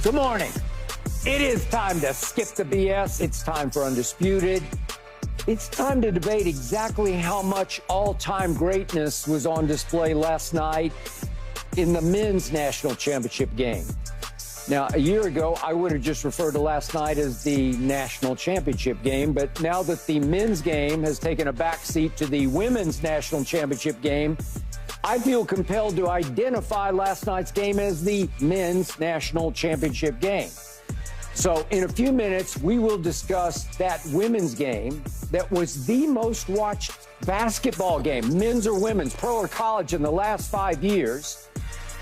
Good morning. It is time to skip the BS. It's time for Undisputed. It's time to debate exactly how much all-time greatness was on display last night in the men's national championship game. Now, a year ago, I would have just referred to last night as the national championship game, but now that the men's game has taken a backseat to the women's national championship game, I feel compelled to identify last night's game as the men's national championship game. So in a few minutes, we will discuss that women's game that was the most watched basketball game, men's or women's, pro or college, in the last 5 years.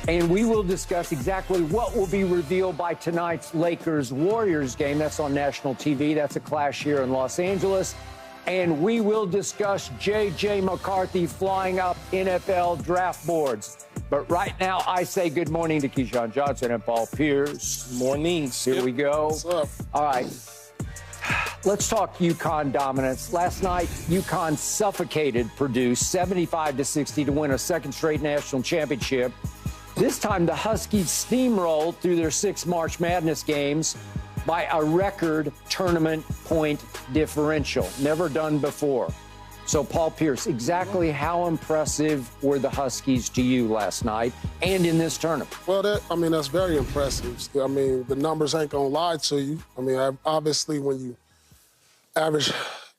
And we will discuss exactly what will be revealed by tonight's Lakers-Warriors game. That's on national TV. That's a clash here in Los Angeles. And we will discuss J.J. McCarthy flying up NFL draft boards. But right now, I say good morning to Keyshawn Johnson and Paul Pierce. Morning. Here we go. What's up? All right. Let's talk UConn dominance. Last night, UConn suffocated Purdue 75-60 to win a second straight national championship. This time, the Huskies steamrolled through their 6 March Madness games by a record tournament point differential, never done before. So, Paul Pierce, exactly how impressive were the Huskies to you last night and in this tournament? Well, that's very impressive. I mean, the numbers ain't gonna lie to you. I mean, obviously, when you average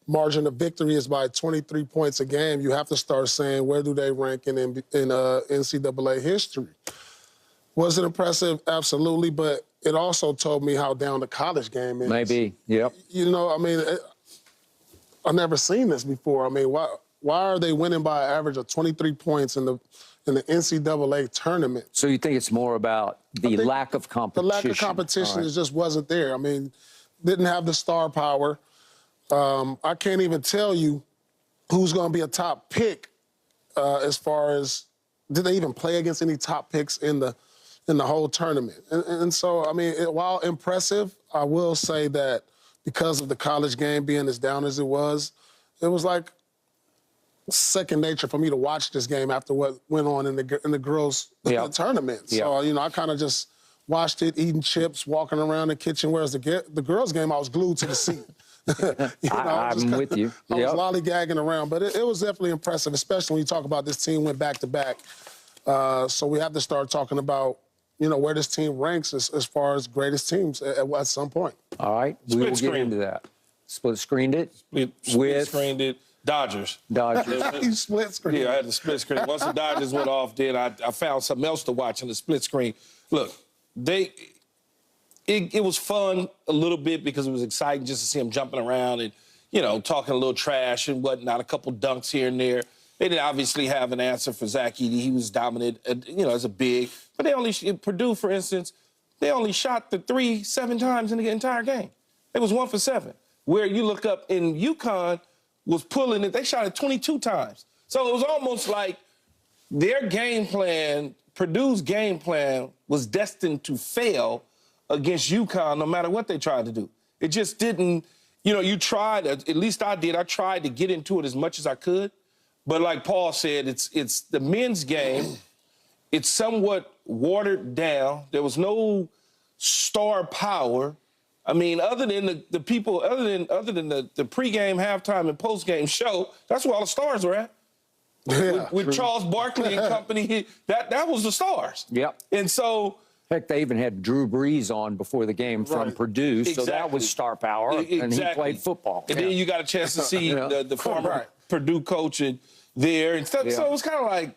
margin of victory is by 23 points a game, you have to start saying, where do they rank in NCAA history? Was it impressive? Absolutely, but it also told me how down the college game is. Maybe, yep. You know, I mean, I've never seen this before. I mean, why are they winning by an average of 23 points in the NCAA tournament? So you think it's more about the lack of competition? The lack of competition just wasn't there. I mean, didn't have the star power. I can't even tell you who's going to be a top pick as far as did they even play against any top picks in the whole tournament. And so, I mean, while impressive, I will say that because of the college game being as down as it was like second nature for me to watch this game after what went on in the girls' tournament. So, you know, I kind of just watched it, eating chips, walking around the kitchen, whereas the girls' game, I was glued to the seat. I'm with you. I was lollygagging around, but it was definitely impressive, especially when you talk about this team went back-to-back. So we have to start talking about, you know, where this team ranks as far as greatest teams at some point. All right, we will get into that. Split-screened it? Split-screened it. Dodgers. You split-screened. Yeah, I had the split screen. Once the Dodgers went off, then I found something else to watch on the split screen. Look, it was fun a little bit because it was exciting just to see him jumping around and, you know, talking a little trash and whatnot, a couple dunks here and there. They didn't obviously have an answer for Zach Edey. He was dominant, you know, as a big. But they only, Purdue, for instance, they only shot the 3 7 times in the entire game. It was 1 for 7. Where you look up in UConn was pulling it, they shot it 22 times. So it was almost like their game plan, Purdue's game plan, was destined to fail against UConn no matter what they tried to do. It just didn't, you know, you tried, at least I did, I tried to get into it as much as I could. But like Paul said, it's the men's game. It's somewhat watered down. There was no star power. I mean, other than the people, other than the pregame, halftime, and postgame show, that's where all the stars were at. Yeah, with Charles Barkley and company, that was the stars. Yep. And so, heck, they even had Drew Brees on before the game from Purdue, so that was star power, and he played football. And then you got a chance to see the former Purdue coach there. And so it was kind of like,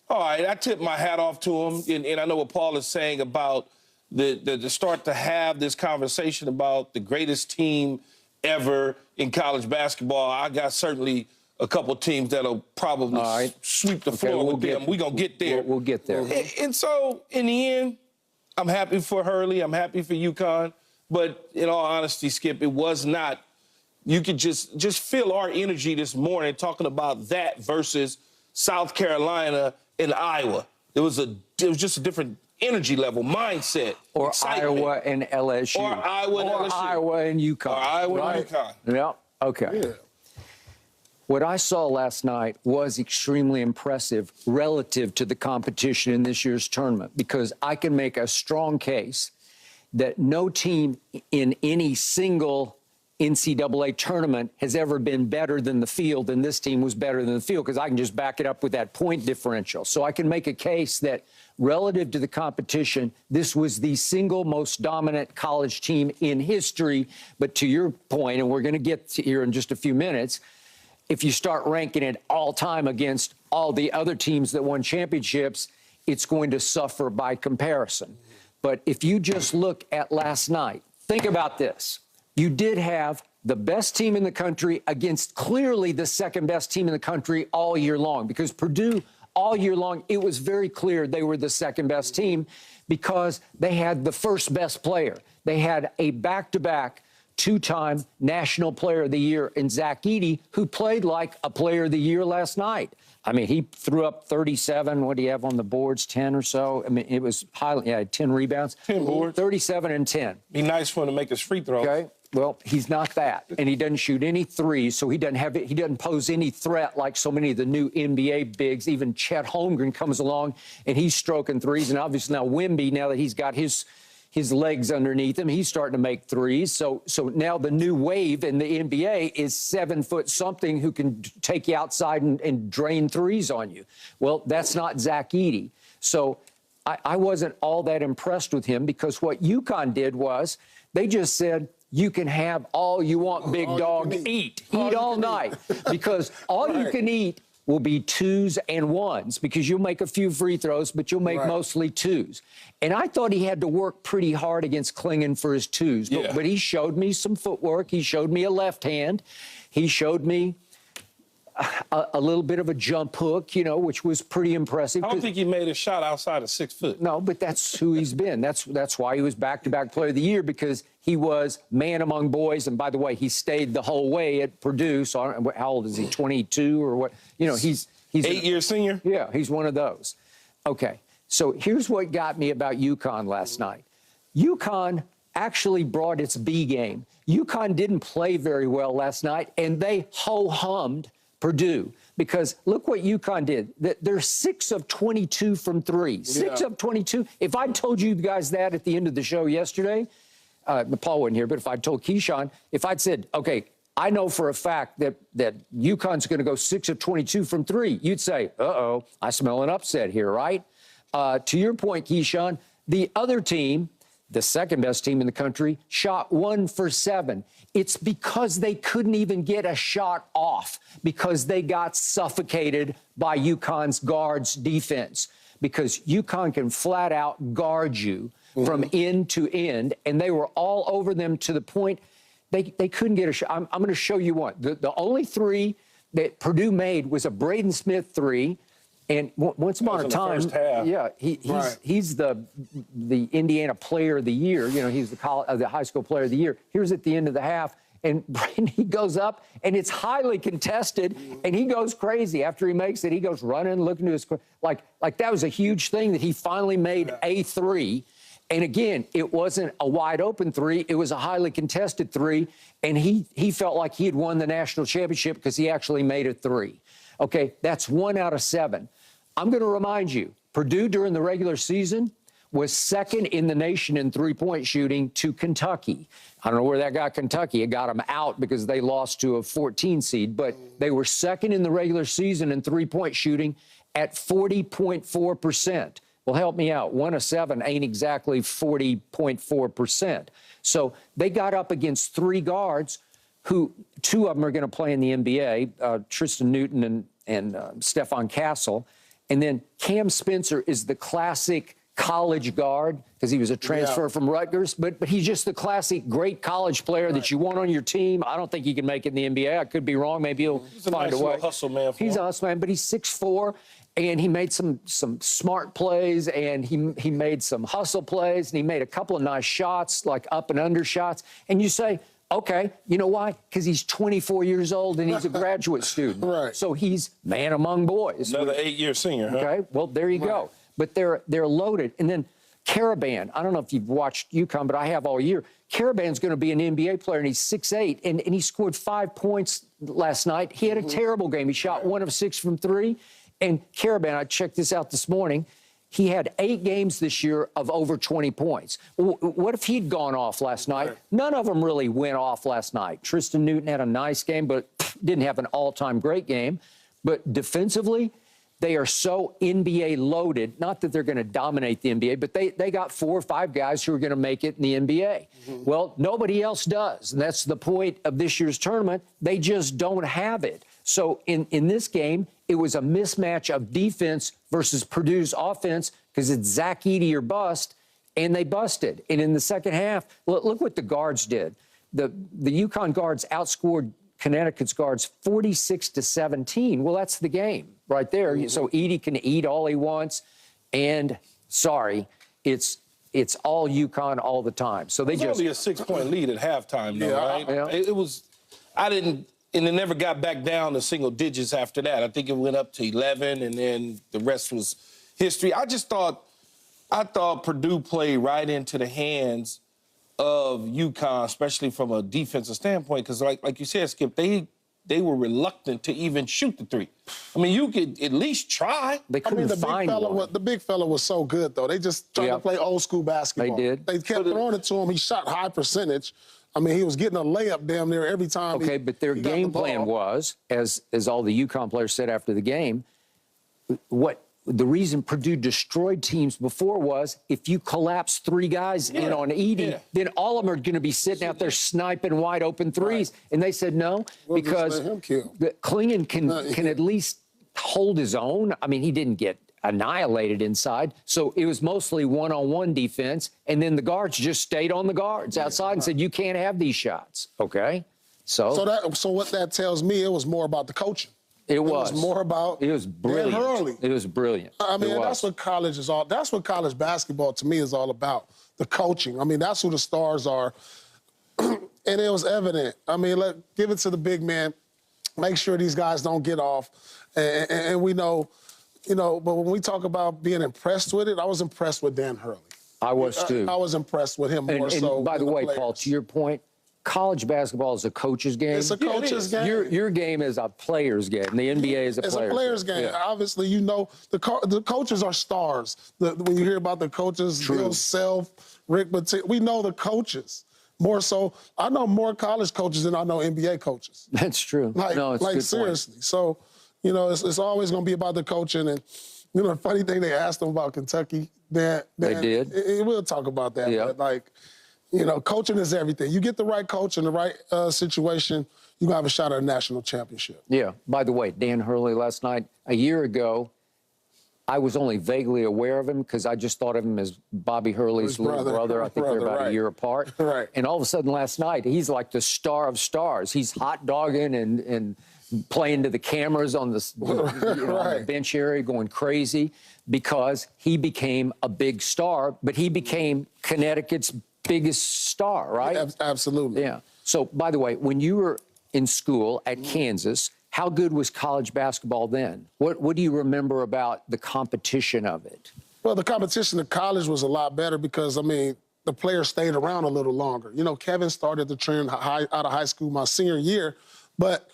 all right, I tipped my hat off to him. And I know what Paul is saying about the start to have this conversation about the greatest team ever in college basketball. I got certainly a couple teams that'll probably sweep the floor with them. We're going to get there. We'll get there. And so, in the end, I'm happy for Hurley. I'm happy for UConn. But in all honesty, Skip, it was not. You could just feel our energy this morning talking about that versus South Carolina and Iowa. It was just a different energy level, mindset, or excitement. Iowa and LSU. Or Iowa and LSU. Iowa and UConn. Or Iowa and UConn. Yeah, okay. Yeah. What I saw last night was extremely impressive relative to the competition in this year's tournament, because I can make a strong case that no team in any single NCAA tournament has ever been better than the field, and this team was better than the field, because I can just back it up with that point differential. So I can make a case that relative to the competition, this was the single most dominant college team in history. But to your point, and we're going to get to here in just a few minutes, if you start ranking it all time against all the other teams that won championships, it's going to suffer by comparison. But if you just look at last night, think about this. You did have the best team in the country against clearly the second best team in the country all year long, because Purdue all year long, it was very clear they were the second best team because they had the first best player. They had a back-to-back two-time National Player of the Year in Zach Edey, who played like a Player of the Year last night. I mean, he threw up 37. What do you have on the boards? 10 or so? I mean, it was highly, yeah, 10 rebounds. 10 boards. 37 and 10. Be nice for him to make his free throws. Okay. Well, he's not that, and he doesn't shoot any threes, so he doesn't pose any threat like so many of the new NBA bigs. Even Chet Holmgren comes along, and he's stroking threes, and obviously now Wemby, now that he's got his legs underneath him, he's starting to make threes. So now the new wave in the NBA is 7 foot something who can take you outside and drain threes on you. Well, that's not Zach Edey. So I wasn't all that impressed with him, because what UConn did was they just said, you can have all you want, big dog. Eat all night, because all you can eat will be twos and ones, because you'll make a few free throws, but you'll make mostly twos. And I thought he had to work pretty hard against Klingon for his twos, but he showed me some footwork. He showed me a left hand. He showed me a little bit of a jump hook, you know, which was pretty impressive. I don't think he made a shot outside of 6 foot. No, but that's who he's been. That's why he was back-to-back Player of the Year, because he was man among boys. And by the way, he stayed the whole way at Purdue. So how old is he? 22 or what? You know, he's 8-year senior. Yeah, he's one of those. Okay, so here's what got me about UConn last night. UConn actually brought its B game. UConn didn't play very well last night, and they ho-hummed Purdue, because look what UConn did. They're 6 of 22 from three. 6 of 22. If I told you guys that at the end of the show yesterday, Paul wasn't here, but if I told Keyshawn, if I'd said, okay, I know for a fact that UConn's going to go 6 of 22 from three, you'd say, uh-oh, I smell an upset here, right? To your point, Keyshawn, the other team, the second best team in the country, shot 1 for 7. It's because they couldn't even get a shot off, because they got suffocated by UConn's guards defense, because UConn can flat out guard you from end to end, and they were all over them to the point they couldn't get a shot. I'm going to show you one. The only three that Purdue made was a Braden Smith three. And once upon a time, yeah, he's the Indiana Player of the Year. You know, he's the high school Player of the Year. Here's at the end of the half, and he goes up, and it's highly contested, and he goes crazy after he makes it. He goes running, looking to his like that was a huge thing that he finally made a three. And again, it wasn't a wide open three; it was a highly contested three, and he felt like he had won the national championship because he actually made a three. Okay, that's 1 out of 7. I'm going to remind you, Purdue during the regular season was second in the nation in three-point shooting to Kentucky. I don't know where that got Kentucky. It got them out because they lost to a 14 seed, but they were second in the regular season in three-point shooting at 40.4%. Well, help me out. 1 of 7 ain't exactly 40.4%. So they got up against 3 guards who 2 of them are going to play in the NBA, Tristan Newton and Stephon Castle. And then Cam Spencer is the classic college guard because he was a transfer from Rutgers, but he's just the classic great college player that you want on your team. I don't think he can make it in the NBA. I could be wrong. Maybe he'll find a way. He's a hustle man. He's a hustle man, but he's 6'4", and he made some smart plays, and he made some hustle plays, and he made a couple of nice shots, like up and under shots. And you say, okay, you know why? Because he's 24 years old and he's a graduate student. Right. So he's man among boys. Another 8-year senior, huh? Okay, well, there you go. But they're loaded. And then Caravan, I don't know if you've watched UConn, but I have all year. Caravan's going to be an NBA player, and he's 6'8", and he scored 5 points last night. He had a terrible game. He shot 1 of 6 from 3. And Caravan, I checked this out this morning, He had 8 games this year of over 20 points. What if he'd gone off last night? None of them really went off last night. Tristan Newton had a nice game, but didn't have an all-time great game. But defensively, they are so NBA loaded. Not that they're going to dominate the NBA, but they got 4 or 5 guys who are going to make it in the NBA. Well, nobody else does. And that's the point of this year's tournament. They just don't have it. So in this game, it was a mismatch of defense versus Purdue's offense because it's Zach Edey or bust, and they busted. And in the second half, look what the guards did. The UConn guards outscored Connecticut's guards 46-17. Well, that's the game right there. So Edey can eat all he wants, and sorry, it's all UConn all the time. So they just only a 6-point lead at halftime, though, right? Yeah. It was. I didn't. And it never got back down to single digits after that. I think it went up to 11, and then the rest was history. I thought Purdue played right into the hands of UConn, especially from a defensive standpoint, because like you said, Skip, they were reluctant to even shoot the 3. I mean, you could at least try. They couldn't find one. The big fella was so good, though. They just tried to play old school basketball. They did. They kept throwing it to him. He shot high percentage. I mean, he was getting a layup damn near every time. Okay, but their game plan was, as all the UConn players said after the game, the reason Purdue destroyed teams before was if you collapse 3 guys in on Edey, then all of them are going to be sitting out there sniping wide open threes. Right. And they said no, because Klingon can at least hold his own. I mean, he didn't get annihilated inside. So it was mostly one-on-one defense. And then the guards just stayed on the guards outside and said, you can't have these shots. Okay. So what that tells me, it was more about the coaching. It was more about. It was brilliant. Dan Hurley. It was brilliant. I mean, that's what college is all. That's what college basketball to me is all about. The coaching. I mean, that's who the stars are, and it was evident. I mean, give it to the big man. Make sure these guys don't get off, and we know, But when we talk about being impressed with it, I was impressed with Dan Hurley. I was too. I was impressed with him more so. And by the way, players. Paul, to your point, college basketball is a coach's game. It's a coach's game. Your game is a player's game. The NBA is a player's game. Yeah. Obviously, the coaches are stars. When you hear about the coaches, Bill Self, Rick Pitino, we know the coaches. More so, I know more college coaches than I know NBA coaches. That's true. It's seriously. Point. So, it's always going to be about the coaching. And, the funny thing, they asked them about Kentucky. They did. We'll talk about that. Yeah. But, coaching is everything. You get the right coach in the right situation, you're going to have a shot at a national championship. Yeah. By the way, Dan Hurley last night, a year ago, I was only vaguely aware of him because I just thought of him as Bobby Hurley's little brother. I think they're about a year apart. Right. And all of a sudden last night, he's like the star of stars. He's hot dogging and playing to the cameras on the, on the bench area, going crazy because he became a big star, but he became Connecticut's biggest star, right? Yeah, absolutely. Yeah. So, by the way, when you were in school at Kansas, how good was college basketball then? What do you remember about the competition of it? Well, the competition in college was a lot better because, the players stayed around a little longer. Kevin started the trend out of high school my senior year, but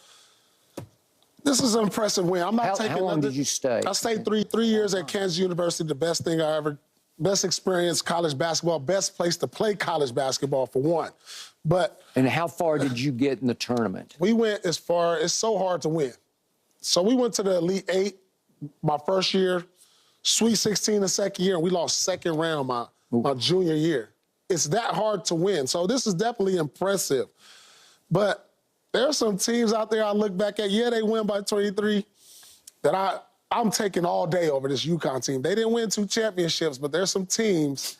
this is an impressive win. I'm not taking. How long did you stay? I stayed three years at Kansas University. The best experience college basketball, best place to play college basketball for one. And how far did you get in the tournament? We went as far. It's so hard to win. So we went to the Elite Eight my first year, Sweet 16 the second year, and we lost second round my junior year. It's that hard to win. So this is definitely impressive. But there are some teams out there I look back at, they win by 23, that I'm taking all day over this UConn team. They didn't win 2 championships, but there's some teams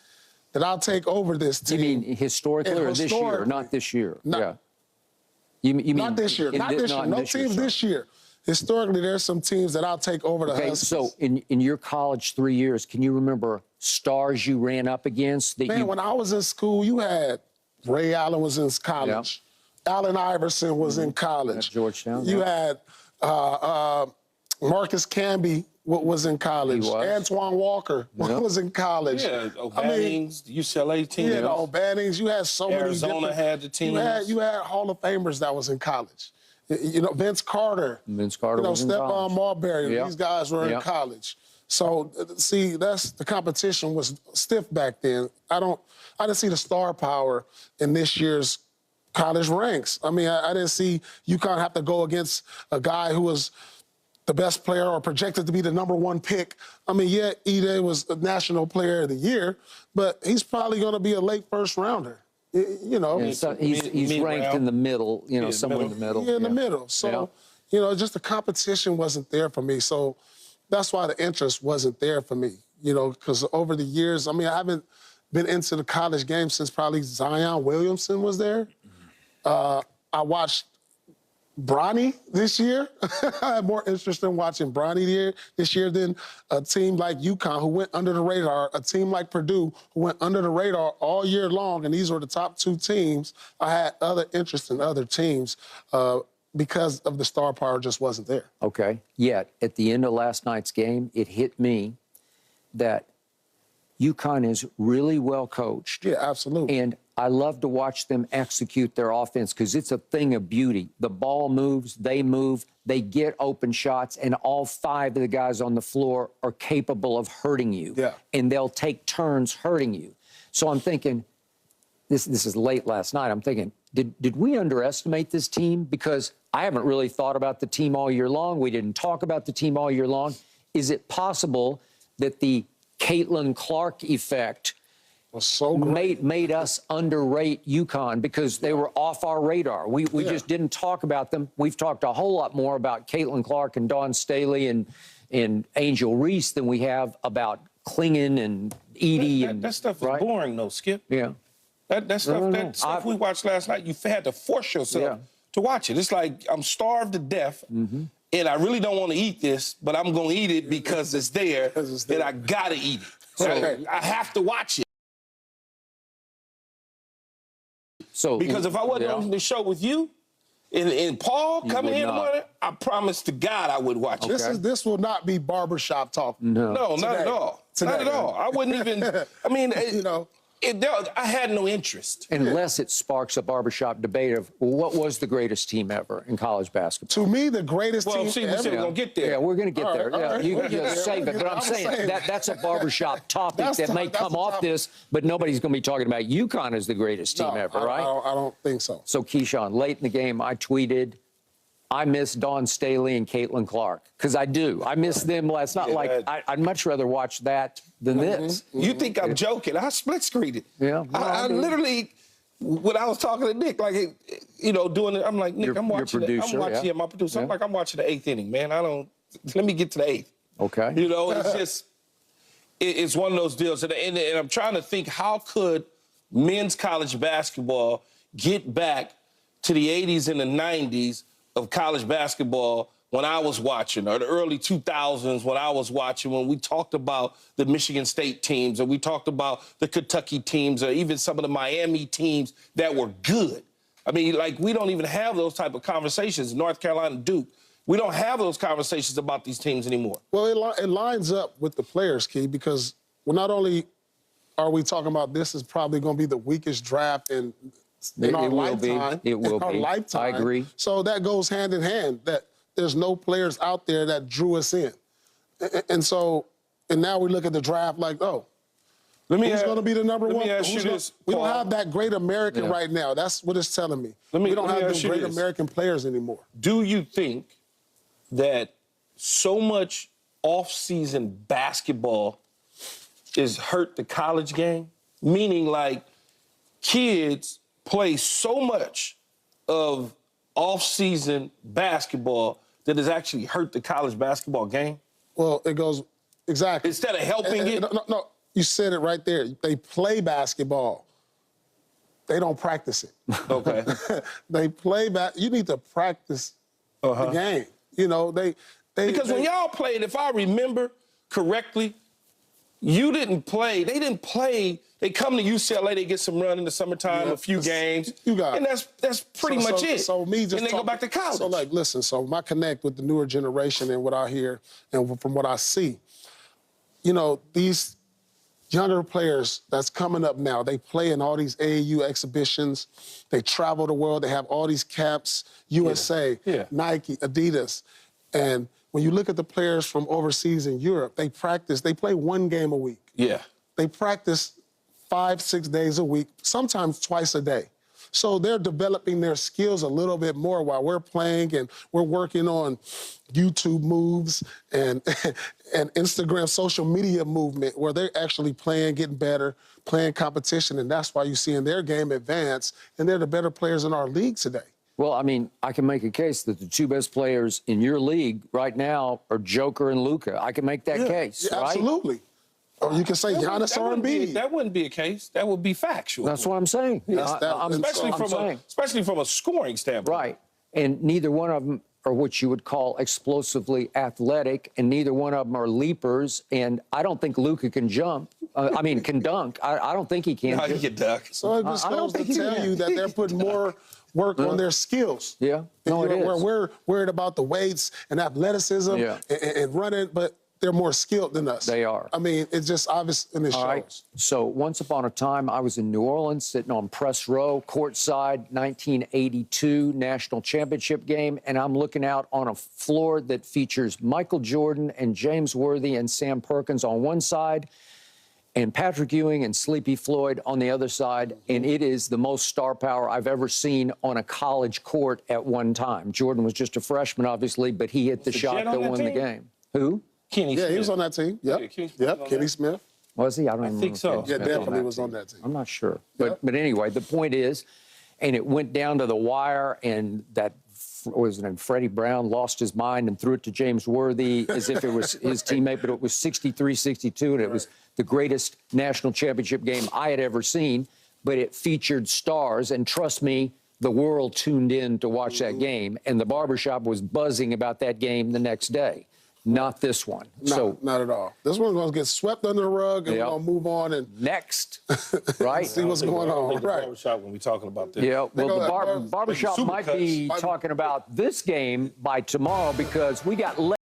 that I'll take over this team. You mean historically or this year? Not this year. Yeah. You mean not this year. Not this year. No teams this year. Historically, there's some teams that I'll take over the Huskies. So in your college 3 years, can you remember stars you ran up against? When I was in school, you had Ray Allen was in college. Yeah. Allen Iverson was in college. At Georgetown. You had Marcus Camby was in college. Antoine Walker was in college. Yeah, O'Bannings, UCLA team. Yeah, O'Bannings. You had so many. Arizona had the team. You had Hall of Famers that was in college. Vince Carter. Was in college. Stephon Marbury. These guys were in college. So, see, that's the competition was stiff back then. I didn't see the star power in this year's college ranks. I mean, I didn't see UConn have to go against a guy who was the best player or projected to be the #1 pick. I mean, yeah, Ide was a National Player of the Year, but he's probably going to be a late first rounder. You know, Yeah, so he's ranked in the middle, you know, somewhere in the middle. Yeah, in the middle. So, you know, just the competition wasn't there for me. So that's why the interest wasn't there for me, you know, because over the years, I mean, I haven't been into the college game since probably Zion Williamson was there. I watched Bronny this year. I had more interest in watching Bronny this year than a team like UConn who went under the radar, a team like Purdue who went under the radar all year long, and these were the top 2 teams. I had other interest in other teams because of the star power just wasn't there. Okay. Yet, at the end of last night's game, it hit me that UConn is really well coached. Yeah, absolutely. And I love to watch them execute their offense because it's a thing of beauty. The ball moves, they get open shots, and all 5 of the guys on the floor are capable of hurting you. Yeah. And they'll take turns hurting you. So I'm thinking, this is late last night, I'm thinking, did we underestimate this team? Because I haven't really thought about the team all year long. We didn't talk about the team all year long. Is it possible that the Caitlin Clark effect was so great. made us underrate UConn because they were off our radar? We just didn't talk about them. We've talked a whole lot more about Caitlin Clark and Dawn Staley and Angel Reese than we have about Klingon and Edie. That stuff is boring, though, Skip. Yeah. That stuff we watched last night, you had to force yourself to watch it. It's like I'm starved to death, and I really don't want to eat this, but I'm going to eat it because it's there, and I got to eat it. So I have to watch it. So because if I wasn't on the show with you and Paul coming in in the morning, I promise to God I would watch it. This will not be barbershop talk. No, not at all. Not at all. I wouldn't even, I mean, you know. I had no interest. Unless it sparks a barbershop debate of what was the greatest team ever in college basketball. To me, the greatest team ever. We said we're going to get there. Yeah, we're going to get there. Right. You save it. But I'm saying that's a barbershop topic that may come off this, but nobody's going to be talking about UConn as the greatest team ever, right? I don't think so. So, Keyshawn, late in the game, I tweeted, I miss Dawn Staley and Caitlin Clark, because I do. I miss them last night. Like, I'd much rather watch that than this. You think I'm joking? I split screened it. Yeah. I literally, when I was talking to Nick, like, you know, doing it, I'm like, Nick, I'm watching my producer. I'm like, I'm watching the 8th inning, man. Let me get to the 8th. Okay. You know, it's just, it's one of those deals. And I'm trying to think, how could men's college basketball get back to the 80s and the 90s of college basketball when I was watching, or the early 2000s when I was watching, when we talked about the Michigan State teams, or we talked about the Kentucky teams, or even some of the Miami teams that were good. I mean, like, we don't even have those type of conversations. North Carolina, Duke, we don't have those conversations about these teams anymore. Well, it lines up with the players, Key, because not only are we talking about this is probably going to be the weakest draft in our lifetime. It will be. Lifetime. I agree. So that goes hand in hand, that there's no players out there that drew us in. And now we look at the draft like, oh, who's going to be the #1? Let me ask you this, we Paul. don't have that great American right now. That's what it's telling me. We don't have the great American players anymore. Do you think that so much off-season basketball is hurt the college game? Meaning, like, kids play so much of off-season basketball that has actually hurt the college basketball game? Well, it goes exactly. Instead of helping it? No, you said it right there. They play basketball. They don't practice it. Okay. They play you need to practice the game. You know, because when y'all played, if I remember correctly, you didn't play. They didn't play. They come to UCLA, they get some run in the summertime, a few games. You got it. And that's pretty much it. So me just and they go back to college. So, like, listen, so my connect with the newer generation and what I hear and from what I see, you know, these younger players that's coming up now, they play in all these AAU exhibitions. They travel the world. They have all these caps, USA, Nike, Adidas. And when you look at the players from overseas in Europe, they play one game a week. Yeah. They practice 5-6 days a week, sometimes twice a day. So they're developing their skills a little bit more while we're playing, and we're working on YouTube moves and and Instagram social media movement where they're actually playing, getting better, playing competition, and that's why you see in their game advance, and they're the better players in our league today. Well, I mean, I can make a case that the two best players in your league right now are Joker and Luka. I can make that case, Yeah, right? absolutely. Or you can say Giannis or Embiid. That wouldn't be a case. That would be factual. That's what I'm saying. Especially from a scoring standpoint. Right. And neither one of them are what you would call explosively athletic, and neither one of them are leapers. And I don't think Luka can jump. Can dunk. I don't think he can. No, he can dunk. So it just goes to tell you that they're putting more work on their skills. Yeah. No, it is. Where we're worried about the weights and athleticism and running, but they're more skilled than us. They are. I mean, it's just obvious in the shows. Right. So once upon a time, I was in New Orleans sitting on press row, courtside, 1982 national championship game, and I'm looking out on a floor that features Michael Jordan and James Worthy and Sam Perkins on one side, and Patrick Ewing and Sleepy Floyd on the other side, and it is the most star power I've ever seen on a college court at one time. Jordan was just a freshman, obviously, but he hit the shot that won the game. Who? Kenny Smith. Yeah, he was on that team. Yep. Kenny Smith. Was he? I don't even think so. Yeah, definitely was on that team. I'm not sure. But anyway, the point is, and it went down to the wire, and that was it, Freddie Brown lost his mind and threw it to James Worthy as if it was his teammate, but it was 63-62, and it was the greatest national championship game I had ever seen, but it featured stars, and trust me, the world tuned in to watch that game, and the barbershop was buzzing about that game the next day. Not this one. No, not at all. This one's going to get swept under the rug, and we're going to move on and next, right? see what's going on. Right. Barbershop when we're talking about this. Yeah, well, the barbershop might be talking about this game by tomorrow because we got